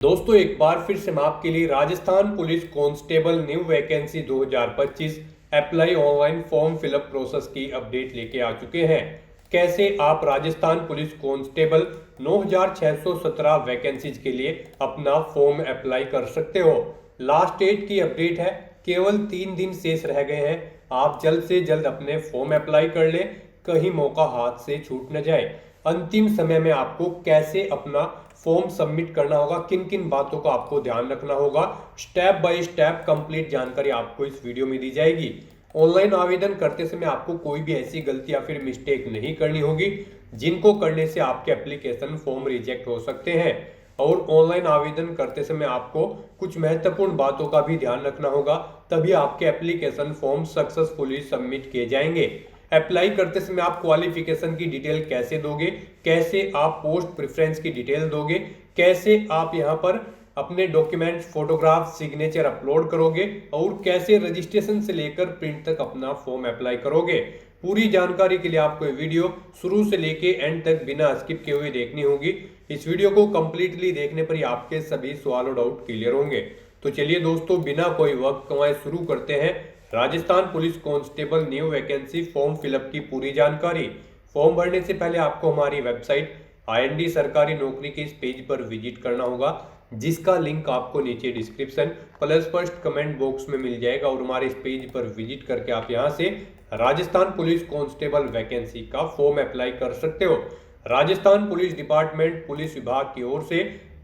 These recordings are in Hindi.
दोस्तों एक बार फिर से मैं आपके लिए Rajasthan police constable new vacancy 2025 apply online form fill up process की अपडेट लेके आ चुके हैं। कैसे आप राजस्थान पुलिस कांस्टेबल 9617 वैकेंसीज के लिए अपना फॉर्म अप्लाई कर सकते हो। लास्ट डेट की अपडेट है, केवल 3 दिन शेष रह गए हैं। आप जल्द से जल्द अपने फॉर्म अप्लाई कर ले, कहीं मौका हाथ से छूट न जाए। अंतिम समय में आपको कैसे अपना फॉर्म सबमिट करना होगा, किन किन बातों का आपको ध्यान रखना होगा, स्टेप बाय स्टेप कंप्लीट जानकारी आपको इस वीडियो में दी जाएगी। ऑनलाइन आवेदन करते समय आपको कोई भी ऐसी गलती या फिर मिस्टेक नहीं करनी होगी जिनको करने से आपके एप्लीकेशन फॉर्म रिजेक्ट हो सकते हैं। और ऑनलाइन आवेदन करते समय आपको कुछ महत्वपूर्ण बातों का भी ध्यान रखना होगा, तभी आपके एप्लीकेशन फॉर्म सक्सेसफुली सबमिट किए जाएंगे। अप्लाई करते समय आप क्वालिफिकेशन की डिटेल कैसे दोगे, कैसे आप पोस्ट प्रेफरेंस की डिटेल दोगे, कैसे आप यहां पर अपने डॉक्यूमेंट फोटोग्राफ सिग्नेचर अपलोड करोगे और कैसे रजिस्ट्रेशन से लेकर प्रिंट तक अपना फॉर्म अप्लाई करोगे। पूरी जानकारी के लिए आपको ये वीडियो शुरू से लेके एंड तक बिना स्किप किए हुए देखनी होगी। इस वीडियो को कंप्लीटली देखने पर ही आपके सभी सवाल और डाउट क्लियर होंगे। तो चलिए दोस्तों, बिना कोई वक्त गंवाए शुरू करते हैं Rajasthan police constable new vacancy form fill up की पूरी जानकारी। फॉर्म भरने से पहले आपको हमारी वेबसाइट IND सरकारी नौकरी के इस पेज पर विजिट करना होगा, जिसका लिंक आपको नीचे description plus first comment box में मिल जाएगा। और हमारे इस पेज पर विजिट करके आप यहां से राजस्थान पुलिस कांस्टेबल वैकेंसी का फॉर्म अप्लाई कर सकते हो। राजस्थान पुलिस डिपार्टमेंट पुलिस विभाग की ओर से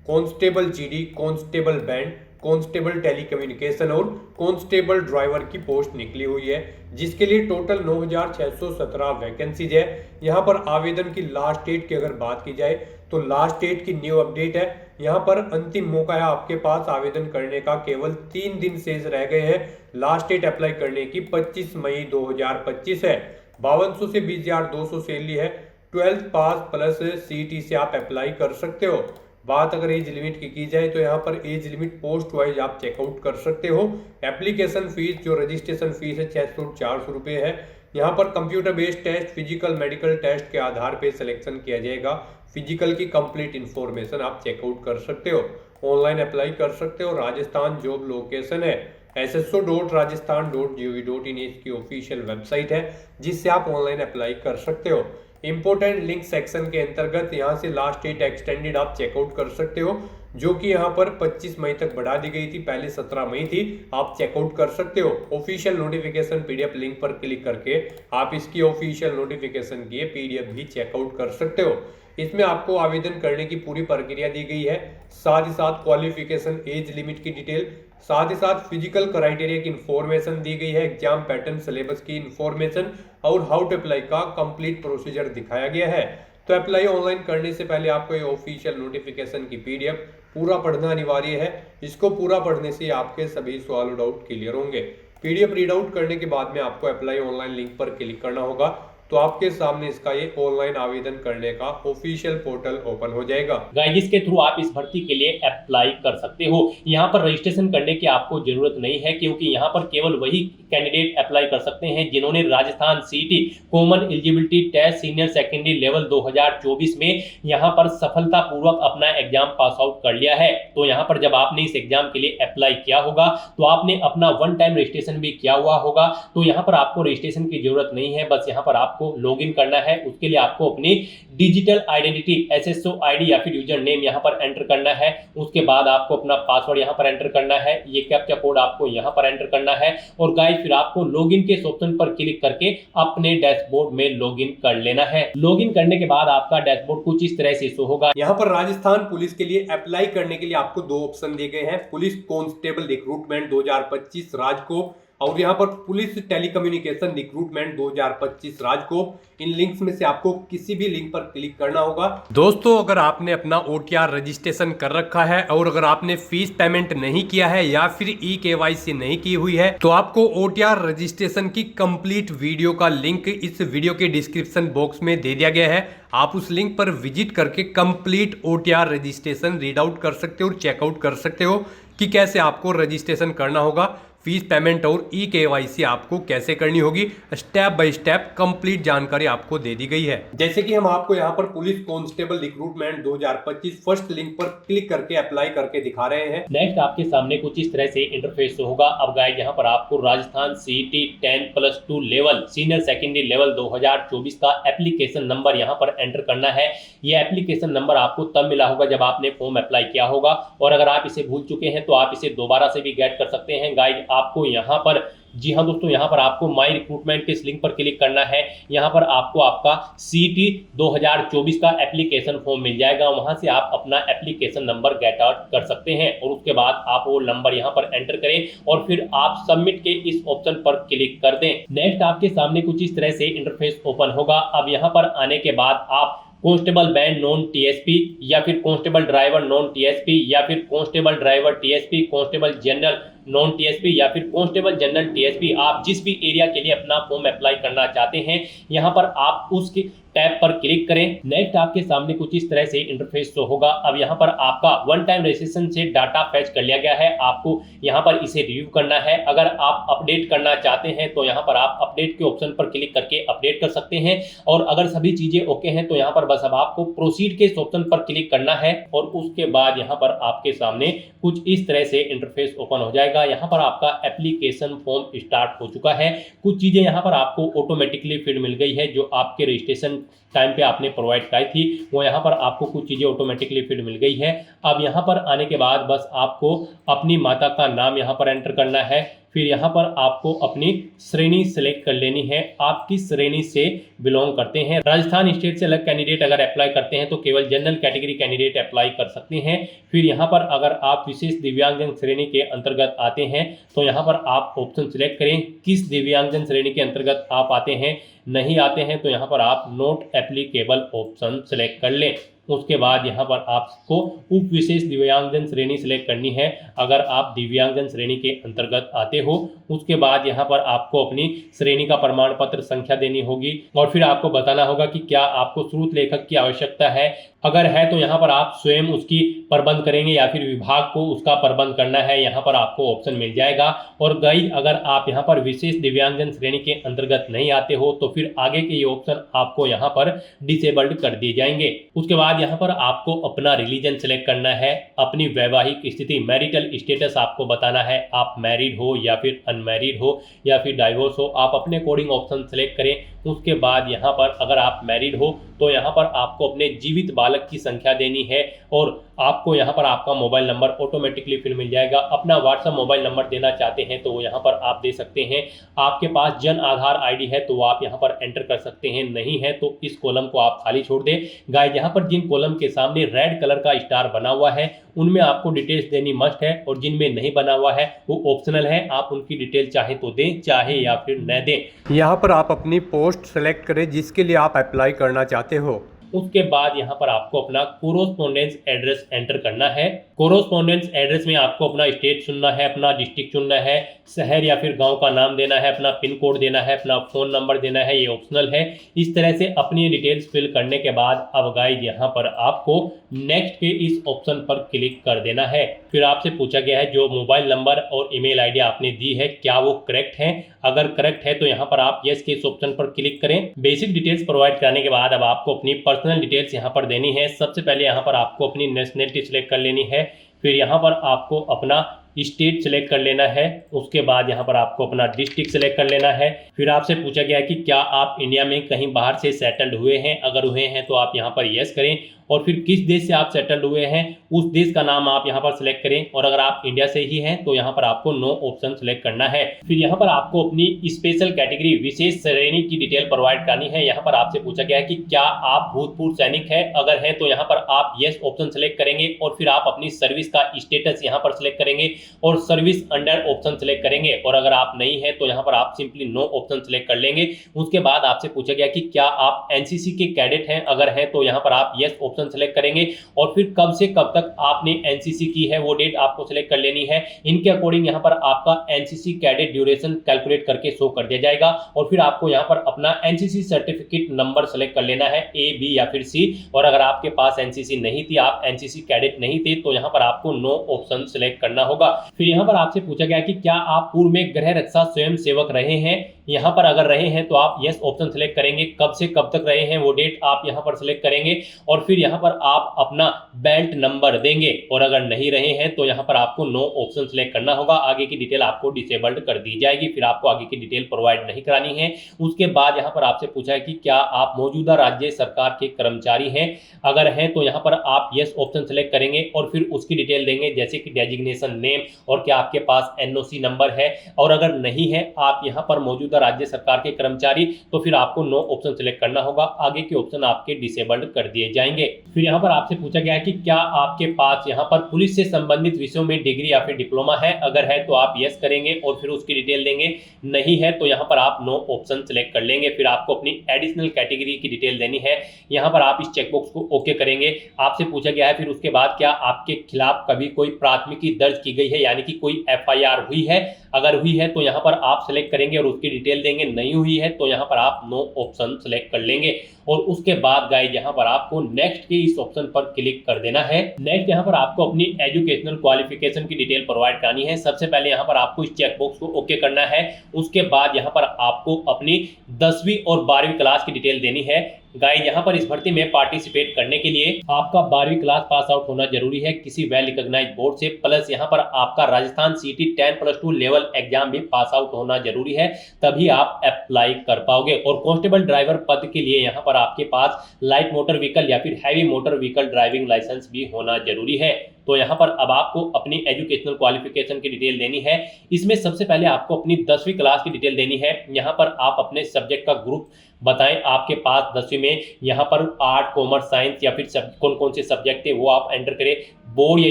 constable GD, constable band, constable telecommunication और कांस्टेबल ड्राइवर की पोस्ट निकली हुई है, जिसके लिए टोटल 9617 वैकेंसीज है। यहां पर आवेदन की लास्ट डेट की अगर बात की जाए तो लास्ट डेट की न्यू अपडेट है। यहां पर अंतिम मौका है आपके पास आवेदन करने का, केवल 3 दिन शेष रह गए हैं। लास्ट डेट अप्लाई करने की 25 मई 2025 है। 5200 से 20,200 सैलरी है। 12th पास प्लस CET से आप अप्लाई कर सकते हो। बात अगर एज लिमिट की जाए तो यहाँ पर एज लिमिट पोस्ट वाइज आप चेकआउट कर सकते हो। एप्लीकेशन फीस जो रजिस्ट्रेशन फीस है 600-400 रुपये है। यहाँ पर computer based test, physical medical test के आधार पे सिलेक्शन किया जाएगा। फिजिकल की कंप्लीट इंफॉर्मेशन आप चेकआउट कर सकते हो, ऑनलाइन अप्लाई कर सकते हो। राजस्थान जॉब लोकेशन है sso.rajasthan.gov.in इसकी ऑफिशियल वेबसाइट है, जिससे आप ऑनलाइन अप्लाई कर सकते हो। इंपोर्टेंट लिंक सेक्शन के अंतर्गत यहां से लास्ट डेट एक्सटेंडेड आप चेकआउट कर सकते हो, जो कि यहां पर 25 मई तक बढ़ा दी गई थी, पहले 17 मई थी। आप चेकआउट कर सकते हो। ऑफिशियल नोटिफिकेशन PDF लिंक पर क्लिक करके आप इसकी ऑफिशियल नोटिफिकेशन की PDF भी चेकआउट कर सकते हो। इसमें आपको आवेदन करने की पूरी प्रक्रिया दी गई है, साथ ही साथ क्वालिफिकेशन, एज लिमिट की डिटेल, साथ ही साथ फिजिकल क्राइटेरिया की इंफॉर्मेशन दी गई है, एग्जाम पैटर्न, सिलेबस की इंफॉर्मेशन और हाउ टू अप्लाई का कंप्लीट प्रोसीजर दिखाया गया है। तो अप्लाई ऑनलाइन करने से पहले आपको ये ऑफिशियल नोटिफिकेशन की PDF पूरा पढ़ना अनिवार्य है। इसको पूरा पढ़ने से आपके सभी सवाल और डाउट क्लियर होंगे। PDF रीड आउट करने के बाद में आपको अप्लाई ऑनलाइन लिंक पर क्लिक करना होगा, तो आपके सामने इसका ये ऑनलाइन आवेदन करने का ऑफिशियल पोर्टल ओपन हो जाएगा। गाइस, जिसके थ्रू आप इस भर्ती के लिए अप्लाई कर सकते हो। यहाँ पर रजिस्ट्रेशन करने की आपको जरूरत नहीं है, क्योंकि यहाँ पर केवल वही कैंडिडेट अप्लाई कर सकते हैं जिन्होंने Rajasthan CET common eligibility test senior secondary level 2024 में यहाँ पर सफलतापूर्वक अपना एग्जाम पास आउट कर लिया है। तो यहाँ पर जब आपने इस एग्जाम के लिए अप्लाई किया होगा तो आपने अपना 1 टाइम रजिस्ट्रेशन भी किया हुआ होगा। तो यहाँ पर आपको रजिस्ट्रेशन की जरूरत नहीं है, बस यहाँ पर आपको लॉगिन करना है। उसके लिए आपको अपनी डिजिटल आइडेंटिटी SSO ID या फिर यूजर नेम यहाँ पर एंटर करना है। उसके बाद आपको अपना पासवर्ड यहाँ पर एंटर करना है, ये कैप्चा कोड आपको यहाँ पर एंटर करना है। और गाइस, फिर आपको लॉगिन के ऑप्शन पर क्लिक करके अपने डैशबोर्ड में लॉगिन कर लेना है। लॉगिन करने के बाद आपका डैशबोर्ड कुछ इस तरह से शो होगा। यहाँ पर राजस्थान पुलिस के लिए अप्लाई करने के लिए आपको 2 ऑप्शन दिए गए हैं, पुलिस कांस्टेबल रिक्रूटमेंट 2025 राजकोप और यहाँ पर पुलिस टेलीकम्युनिकेशन रिक्रूटमेंट 2025 राजकोप। इन लिंक्स में से आपको किसी भी लिंक पर क्लिक करना होगा। दोस्तों, अगर आपने अपना OTR रजिस्ट्रेशन कर रखा है और अगर आपने फीस पेमेंट नहीं किया है या फिर eKYC नहीं की हुई है, तो आपको OTR रजिस्ट्रेशन की कंप्लीट वीडियो का लिंक इस वीडियो के डिस्क्रिप्शन बॉक्स में दे दिया गया है। आप उस लिंक पर विजिट करके complete OTR registration read out कर सकते हो और चेकआउट कर सकते हो कि कैसे आपको रजिस्ट्रेशन करना होगा। फीस पेमेंट और ई-KYC आपको कैसे करनी होगी, स्टेप बाय स्टेप कंप्लीट जानकारी आपको दे दी गई है। जैसे कि हम आपको यहाँ पर police constable recruitment 2025 first link पर क्लिक करके अप्लाई करके दिखा रहे हैं। नेक्स्ट आपके सामने कुछ इस तरह से इंटरफेस होगा। अब गाइस यहाँ पर आपको Rajasthan CET 10+2 level senior secondary level 2024 का एप्लीकेशन नंबर यहाँ पर एंटर करना है। ये एप्लीकेशन नंबर आपको तब मिला होगा जब आपने फॉर्म अप्लाई किया होगा, और अगर आप इसे भूल चुके हैं तो आप इसे दोबारा से भी गेट कर सकते हैं। गाइस आपको यहाँ पर, जी हाँ दोस्तों, यहाँ पर आपको माई रिक्रूटमेंट के इस लिंक पर क्लिक करना है। यहाँ पर आपको आपका CET 2024 का एप्लीकेशन फॉर्म मिल जाएगा। वहां से आप अपना एप्लीकेशन नंबर गेट आउट कर सकते हैं और उसके बाद आप वो नंबर यहाँ पर एंटर करें और फिर आप सबमिट के इस ऑप्शन पर क्लिक कर दें। नेक्स्ट आपके सामने कुछ इस तरह से इंटरफेस ओपन होगा। अब यहाँ पर आने के बाद आप कांस्टेबल बैंड नॉन TSP या फिर कांस्टेबल ड्राइवर नॉन TSP या फिर constable driver TSP, constable general non TSP या फिर कांस्टेबल जनरल TSP, आप जिस भी एरिया के लिए अपना फॉर्म अप्लाई करना चाहते हैं यहाँ पर आप उसके टैब पर क्लिक करें। नेक्स्ट आपके सामने कुछ इस तरह से इंटरफेस शो होगा। अब यहाँ पर आपका वन टाइम रजिस्ट्रेशन से डाटा फैच कर लिया गया है, आपको यहाँ पर इसे रिव्यू करना है। अगर आप अपडेट करना चाहते हैं तो यहाँ पर आप अपडेट के ऑप्शन पर क्लिक करके अपडेट कर सकते हैं, और अगर सभी चीजें ओके हैं तो यहाँ पर बस अब आपको प्रोसीड के इस ऑप्शन पर क्लिक करना है और उसके बाद यहाँ पर आपके सामने कुछ इस तरह से इंटरफेस ओपन हो जाएगा। यहाँ पर आपका एप्लीकेशन फॉर्म स्टार्ट हो चुका है। कुछ चीजें यहाँ पर आपको ऑटोमेटिकली फिल मिल गई है जो आपके रजिस्ट्रेशन टाइम पे आपने प्रोवाइड कराई थी, वो यहाँ पर आपको कुछ चीजें ऑटोमेटिकली फिल मिल गई है। अब यहाँ पर आने के बाद बस आपको अपनी माता का नाम यहाँ पर एंटर करना है। फिर यहाँ पर आपको अपनी श्रेणी सिलेक्ट कर लेनी है, आप किस श्रेणी से बिलोंग करते हैं। राजस्थान स्टेट से अलग कैंडिडेट अगर अप्लाई करते हैं तो केवल जनरल कैटेगरी कैंडिडेट अप्लाई कर सकते हैं। फिर यहाँ पर अगर आप विशेष दिव्यांगजन श्रेणी के अंतर्गत आते हैं तो यहाँ पर आप ऑप्शन सिलेक्ट करें किस दिव्यांगजन श्रेणी के अंतर्गत आप आते हैं। नहीं आते हैं तो यहाँ पर आप नॉट एप्लीकेबल ऑप्शन सिलेक्ट कर लें। उसके बाद यहाँ पर आपको उप विशेष दिव्यांगजन श्रेणी सिलेक्ट करनी है अगर आप दिव्यांगजन श्रेणी के अंतर्गत आते हो। उसके बाद यहाँ पर आपको अपनी श्रेणी का प्रमाण पत्र संख्या देनी होगी और फिर आपको बताना होगा कि क्या आपको स्रोत लेखक की आवश्यकता है। अगर है तो यहाँ पर आप स्वयं उसकी प्रबंध करेंगे या फिर विभाग को उसका प्रबंध करना है, यहाँ पर आपको ऑप्शन मिल जाएगा। और गाइस अगर आप यहाँ पर विशेष दिव्यांगजन श्रेणी के अंतर्गत नहीं आते हो तो फिर आगे के ये ऑप्शन आपको यहाँ पर डिसेबल्ड कर दिए जाएंगे। उसके बाद यहाँ पर आपको अपना रिलीजन सिलेक्ट करना है, अपनी वैवाहिक स्थिति मैरिटल स्टेटस आपको बताना है, आप मैरिड हो या फिर अनमैरिड हो या फिर डाइवोर्स हो, आप अपने अकॉर्डिंग ऑप्शन सिलेक्ट करें। उसके बाद यहाँ पर अगर आप मैरिड हो तो यहाँ पर आपको अपने जीवित बालक की संख्या देनी है और आपको यहाँ पर आपका मोबाइल नंबर ऑटोमेटिकली फिर मिल जाएगा। अपना व्हाट्सएप मोबाइल नंबर देना चाहते हैं तो वो यहाँ पर आप दे सकते हैं। आपके पास जन आधार ID है तो वो आप यहाँ पर एंटर कर सकते हैं, नहीं है तो इस कॉलम को आप खाली छोड़ दें। गाइस यहाँ पर जिन कॉलम के सामने रेड कलर का स्टार बना हुआ है उनमें आपको डिटेल्स देनी मस्ट है और जिनमें नहीं बना हुआ है वो ऑप्शनल है, आप उनकी डिटेल चाहे तो दें चाहे या फिर न दें। यहाँ पर आप अपनी पोस्ट सेलेक्ट करें जिसके लिए आप अप्लाई करना चाहते हो। उसके बाद यहाँ पर आपको अपना कोरोस्पोंडेंस एड्रेस एंटर करना है। कोरोस्पोंडेंस एड्रेस में आपको अपना स्टेट चुनना है, अपना डिस्ट्रिक्ट चुनना है, शहर या फिर गांव का नाम देना है, अपना पिन कोड देना है, अपना फ़ोन नंबर देना है, ये ऑप्शनल है। इस तरह से अपनी डिटेल्स फिल करने के बाद अब गाइस यहाँ पर आपको नेक्स्ट के इस ऑप्शन पर क्लिक कर देना है। फिर आपसे पूछा गया है जो मोबाइल नंबर और ईमेल ID आपने दी है क्या वो करेक्ट है। अगर करेक्ट है तो यहाँ पर आप यस के इस ऑप्शन पर क्लिक करें। बेसिक डिटेल्स प्रोवाइड कराने के बाद अब आपको अपनी पर्सनल डिटेल्स यहाँ पर देनी है। सबसे पहले यहाँ पर आपको अपनी नेशनलिटी सिलेक्ट कर लेनी है, फिर यहाँ पर आपको अपना स्टेट सिलेक्ट कर लेना है, उसके बाद यहाँ पर आपको अपना डिस्ट्रिक्ट सिलेक्ट कर लेना है। फिर आपसे पूछा गया है कि क्या आप इंडिया में कहीं बाहर से सेटल्ड हुए हैं, अगर हुए हैं तो आप यहाँ पर यस करें और फिर किस देश से आप सेटल्ड हुए हैं उस देश का नाम आप यहाँ पर सिलेक्ट करें और अगर आप इंडिया से ही हैं तो यहाँ पर आपको नो ऑप्शन सिलेक्ट करना है। फिर यहाँ पर आपको अपनी स्पेशल कैटेगरी विशेष श्रेणी की डिटेल प्रोवाइड करनी है। यहाँ पर आपसे पूछा गया है कि क्या आप भूतपूर्व सैनिक हैं, अगर हैं तो यहाँ पर आप यस ऑप्शन सिलेक्ट करेंगे और फिर आप अपनी सर्विस का स्टेटस यहाँ पर सिलेक्ट करेंगे और सर्विस अंडर ऑप्शन सिलेक्ट करेंगे और अगर आप नहीं है तो यहाँ पर आप सिंपली नो ऑप्शन सिलेक्ट कर लेंगे। उसके बाद आपसे पूछा गया कि क्या आप NCC के कैडेट हैं, अगर हैं तो यहाँ पर आप यस ऑप्शन सेलेक्ट करेंगे और फिर कब से कब तक आपने एनसीसी की है वो डेट आपको सेलेक्ट कर लेनी है। इनके अकॉर्डिंग यहाँ पर आपका एनसीसी कैडेट ड्यूरेशन कैलकुलेट करके शो कर दिया जाएगा और फिर आपको यहाँ पर अपना एनसीसी सर्टिफिकेट नंबर सेलेक्ट कर लेना है, ए, बी या फिर सी। और अगर आपके पास एनसीसी नहीं थी, आप एनसीसी कैडेट नहीं थे, तो यहाँ पर आपको नो ऑप्शन सेलेक्ट करना होगा। फिर यहाँ पर आपसे पूछा गया कि क्या आप पूर्व में गृह रक्षा स्वयं सेवक रहे हैं। यहाँ पर अगर रहे हैं तो आप यस ऑप्शन सेलेक्ट करेंगे, कब से कब तक रहे हैं वो डेट आप यहाँ पर सेलेक्ट करेंगे और फिर यहाँ पर आप अपना बेल्ट नंबर देंगे। और अगर नहीं रहे हैं तो यहाँ पर आपको नो ऑप्शन सेलेक्ट करना होगा। आगे की डिटेल आपको डिसेबल्ड कर दी जाएगी, फिर आपको आगे की डिटेल प्रोवाइड नहीं करानी है। उसके बाद यहाँ पर आपसे पूछा है कि क्या आप मौजूदा राज्य सरकार के कर्मचारी हैं। अगर हैं तो यहाँ पर आप यस ऑप्शन सेलेक्ट करेंगे और फिर उसकी डिटेल देंगे, जैसे कि डेजिग्नेशन नेम और क्या आपके पास एनओसी नंबर है। और अगर नहीं है आप यहाँ पर मौजूदा राज्य सरकार के कर्मचारी, तो फिर आपको नो ऑप्शन सेलेक्ट करना होगा। आगे के ऑप्शन आपके डिसेबल्ड कर दिए जाएंगे। फिर यहाँ पर आपसे पूछा गया है कि क्या आपके पास यहाँ पर पुलिस से संबंधित विषयों में डिग्री या फिर डिप्लोमा है। अगर है तो आप यस करेंगे और फिर उसकी डिटेल देंगे, नहीं है तो यहाँ पर आप नो ऑप्शन सेलेक्ट कर लेंगे। फिर आपको अपनी एडिशनल कैटेगरी की डिटेल देनी है, यहाँ पर आप इस चेकबॉक्स को ओके करेंगे। आपसे पूछा गया है फिर उसके बाद क्या आपके खिलाफ कभी कोई प्राथमिकी दर्ज की गई है, यानी कि कोई एफआईआर हुई है। अगर हुई है तो यहाँ पर आप सेलेक्ट करेंगे और उसकी डिटेल देंगे, नहीं हुई है तो यहाँ पर आप नो ऑप्शन सेलेक्ट कर लेंगे। और उसके बाद गाइस यहाँ पर आपको नेक्स्ट के इस ऑप्शन पर क्लिक कर देना है। नेक्स्ट यहाँ पर आपको अपनी एजुकेशनल क्वालिफिकेशन की डिटेल प्रोवाइड करनी है। सबसे पहले यहाँ पर आपको इस चेकबॉक्स को ओके करना है। उसके बाद यहाँ पर आपको अपनी 10वीं और 12वीं क्लास की डिटेल देनी है। गाइस यहाँ पर इस भर्ती में पार्टिसिपेट करने के लिए आपका 12वीं क्लास पास आउट होना जरूरी है किसी वेल रिकॉग्नाइज्ड बोर्ड से, प्लस यहाँ पर आपका राजस्थान सीटी 10+2 लेवल एग्जाम भी पास आउट होना जरूरी है, तभी आप अप्लाई कर पाओगे। और कांस्टेबल ड्राइवर पद के लिए यहाँ पर आपके पास लाइट मोटर व्हीकल या फिर heavy motor vehicle driving licence भी होना जरूरी है। तो यहाँ पर अब आपको अपनी एजुकेशनल क्वालिफिकेशन की डिटेल देनी है। इसमें सबसे पहले आपको अपनी 10वीं क्लास की डिटेल देनी है। यहाँ पर आप अपने सब्जेक्ट का ग्रुप बताएं, आपके पास 10वीं में यहाँ पर आर्ट, कॉमर्स, साइंस या फिर कौन कौन से सब्जेक्ट थे वो आप एंटर करें। बोर्ड या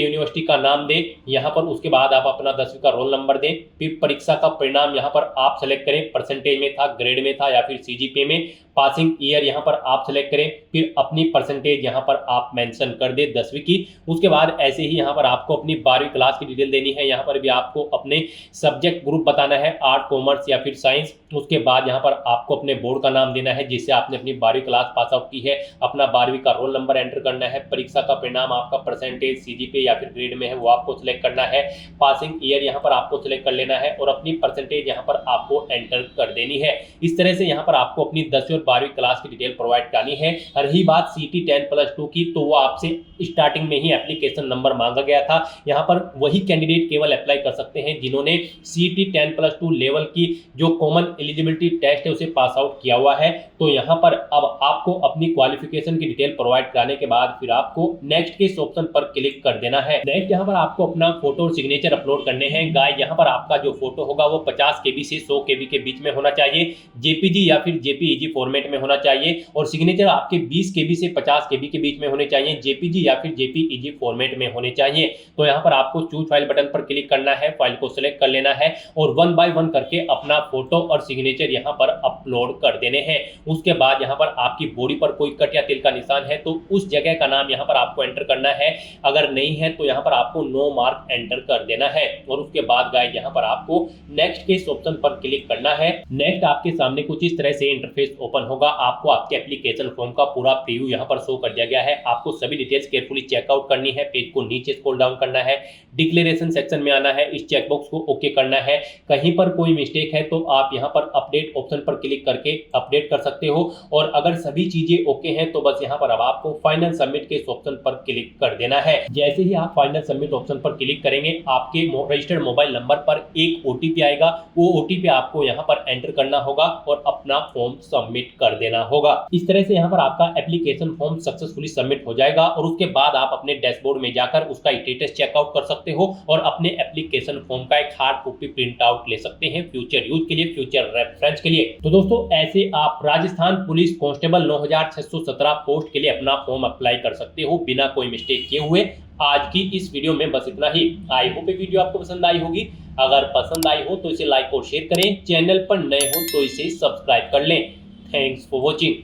यूनिवर्सिटी का नाम दें यहाँ पर। उसके बाद आप अपना 10वीं का रोल नंबर दें। फिर परीक्षा का परिणाम यहाँ पर आप सेलेक्ट करें, परसेंटेज में था, ग्रेड में था या फिर सीजीपीए में। पासिंग ईयर यहाँ पर आप सेलेक्ट करें, फिर अपनी परसेंटेज यहाँ पर आप मेंशन कर दें 10वीं की। उसके बाद ऐसे ही यहाँ पर आपको अपनी 12वीं क्लास की डिटेल देनी है। यहाँ पर भी आपको अपने सब्जेक्ट ग्रुप बताना है, आर्ट, कॉमर्स या फिर साइंस। उसके बाद यहाँ पर आपको अपने बोर्ड का नाम देना है जिससे आपने अपनी 12वीं क्लास पास आउट की है। अपना 12वीं का रोल नंबर एंटर करना है। परीक्षा का परिणाम आपका परसेंटेज, सीजीपीए या फिर ग्रेड में है वो आपको सिलेक्ट करना है। पासिंग ईयर यहाँ पर आपको सिलेक्ट कर लेना है और अपनी परसेंटेज यहाँ पर आपको एंटर कर देनी है। इस तरह से यहाँ पर आपको अपनी 10वीं और 12वीं क्लास की डिटेल प्रोवाइड करनी है। रही बात सीटी 10+2 की, तो वो आपसे स्टार्टिंग में ही एप्लीकेशन नंबर मांगा गया था। यहाँ पर वही कैंडिडेट केवल अप्लाई कर सकते हैं जिन्होंने सीटी 10+2 लेवल की जो कॉमन एलिजिबिलिटी टेस्ट है उसे पास आउट किया हुआ है। तो यहाँ पर अब आपको अपनी क्वालिफिकेशन की डिटेल प्रोवाइड कराने के बाद फिर आपको नेक्स्ट के इस ऑप्शन पर क्लिक कर देना है। नेक्स्ट यहाँ पर आपको अपना फोटो और सिग्नेचर अपलोड करने हैं। गाइस यहाँ पर आपका जो फोटो होगा वो 50 KB से 100 KB के बीच में होना चाहिए, जेपीजी या फिर जेपीईजी फॉर्मेट में होना चाहिए। और सिग्नेचर आपके 20 KB से 50 KB के बीच में होने चाहिए, जेपीजी या फिर जेपीईजी फॉर्मेट में होने चाहिए। तो यहाँ पर आपको चूज फाइल बटन पर क्लिक करना है, फाइल को सिलेक्ट कर लेना है और 1 बाय 1 करके अपना फोटो और सिग्नेचर यहाँ पर अपलोड कर देने हैं। उसके बाद यहाँ पर आपकी बॉडी पर कोई कट या तिल का निशान है तो उस जगह का नाम यहाँ पर आपको एंटर करना है। अगर नहीं है तो यहाँ पर आपको नो मार्क एंटर कर देना है। और उसके बाद गाइस यहाँ पर आपको नेक्स्ट के इस ऑप्शन पर क्लिक करना है। नेक्स्ट आपके सामने कुछ इस तरह से इंटरफेस ओपन होगा। आपको आपके एप्लीकेशन फॉर्म का पूरा प्रीव्यू यहाँ पर शो कर दिया गया है। आपको सभी डिटेल्स केयरफुली चेकआउट करनी है। पेज को नीचे स्क्रॉल डाउन करना है, डिक्लेरेशन सेक्शन में आना है, इस चेकबॉक्स को ओके करना है। कहीं पर कोई मिस्टेक है तो आप यहाँ पर अपडेट ऑप्शन पर क्लिक करके अपडेट कर सकते हो। और अगर सभी चीजें ओके हैं तो बस यहाँ पर अब आपको फाइनल सबमिट के इस ऑप्शन पर क्लिक कर देना है। जैसे ही आप फाइनल सबमिट ऑप्शन पर क्लिक करेंगे आपके रजिस्टर्ड मोबाइल नंबर पर एक ओटीपी आएगा। वो ओटीपी आपको यहाँ पर एंटर करना होगा और अपना फॉर्म सबमिट कर देना होगा। इस तरह से यहाँ पर आपका एप्लीकेशन फॉर्म सक्सेसफुली सबमिट हो जाएगा। और उसके बाद आप अपने डैशबोर्ड में जाकर उसका स्टेटस चेकआउट कर सकते हो और अपने एप्लीकेशन फॉर्म का एक हार्ड कॉपी प्रिंट आउट ले सकते हैं फ्यूचर यूज के लिए, फ्यूचर रेफरेंस के लिए। तो दोस्तों ऐसे आप राजस्थान पुलिस कांस्टेबल 9617 पोस्ट के लिए अपना फॉर्म अप्लाई कर सकते हो बिना कोई मिस्टेक किए हुए। आज की इस वीडियो में बस इतना ही। आई होप ये वीडियो आपको पसंद आई होगी। अगर पसंद आई हो तो इसे लाइक और शेयर करें। चैनल पर नए हो तो इसे सब्सक्राइब कर लें। Thanks for watching.